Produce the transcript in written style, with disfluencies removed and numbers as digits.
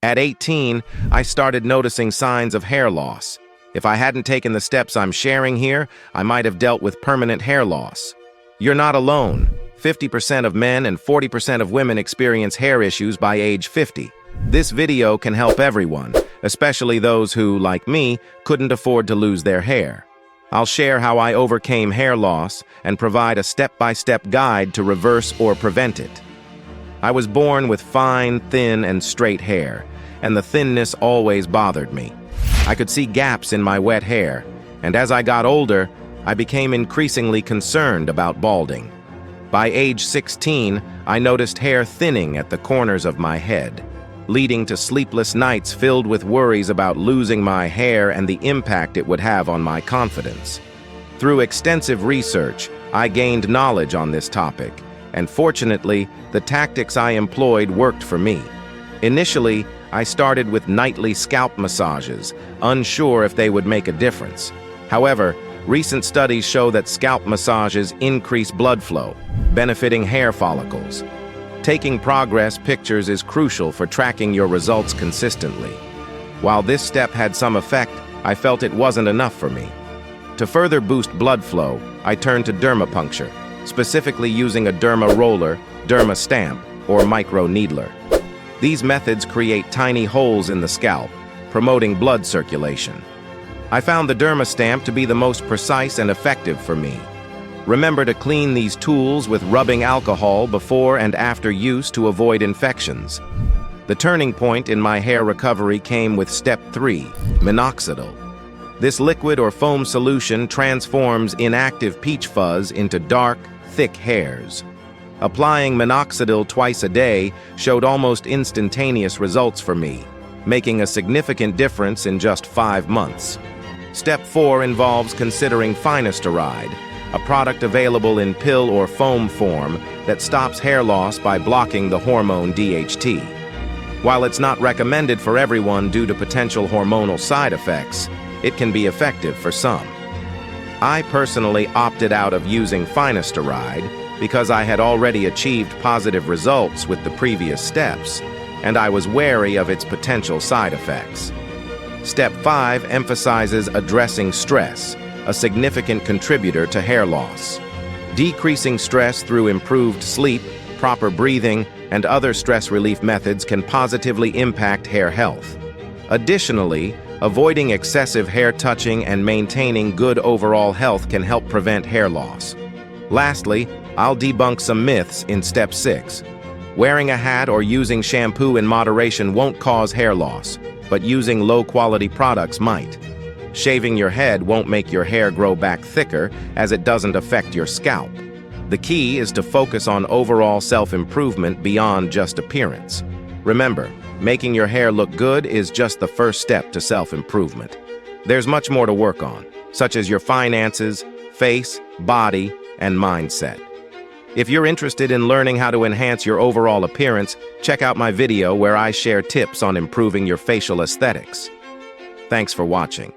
At 18, I started noticing signs of hair loss. If I hadn't taken the steps I'm sharing here, I might have dealt with permanent hair loss. You're not alone. 50% of men and 40% of women experience hair issues by age 50. This video can help everyone, especially those who, like me, couldn't afford to lose their hair. I'll share how I overcame hair loss and provide a step-by-step guide to reverse or prevent it. I was born with fine, thin, and straight hair, and the thinness always bothered me. I could see gaps in my wet hair, and as I got older, I became increasingly concerned about balding. By age 16, I noticed hair thinning at the corners of my head, leading to sleepless nights filled with worries about losing my hair and the impact it would have on my confidence. Through extensive research, I gained knowledge on this topic, and fortunately, the tactics I employed worked for me. Initially, I started with nightly scalp massages, unsure if they would make a difference. However, recent studies show that scalp massages increase blood flow, benefiting hair follicles. Taking progress pictures is crucial for tracking your results consistently. While this step had some effect, I felt it wasn't enough for me. To further boost blood flow, I turned to dermapuncture, specifically using a derma roller, derma stamp, or micro needler. These methods create tiny holes in the scalp, promoting blood circulation. I found the derma stamp to be the most precise and effective for me. Remember to clean these tools with rubbing alcohol before and after use to avoid infections. The turning point in my hair recovery came with step 3, minoxidil. This liquid or foam solution transforms inactive peach fuzz into dark, thick hairs. Applying minoxidil twice a day showed almost instantaneous results for me, making a significant difference in just 5 months. Step 4 involves considering finasteride, a product available in pill or foam form that stops hair loss by blocking the hormone DHT. While it's not recommended for everyone due to potential hormonal side effects, it can be effective for some. I personally opted out of using finasteride because I had already achieved positive results with the previous steps, and I was wary of its potential side effects. Step 5 emphasizes addressing stress, a significant contributor to hair loss. Decreasing stress through improved sleep, proper breathing, and other stress relief methods can positively impact hair health. Additionally, avoiding excessive hair touching and maintaining good overall health can help prevent hair loss. Lastly, I'll debunk some myths in step 6. Wearing a hat or using shampoo in moderation won't cause hair loss, but using low-quality products might. Shaving your head won't make your hair grow back thicker, as it doesn't affect your scalp. The key is to focus on overall self-improvement beyond just appearance. Remember, making your hair look good is just the first step to self-improvement. There's much more to work on, such as your finances, face, body, and mindset. If you're interested in learning how to enhance your overall appearance, check out my video where I share tips on improving your facial aesthetics. Thanks for watching.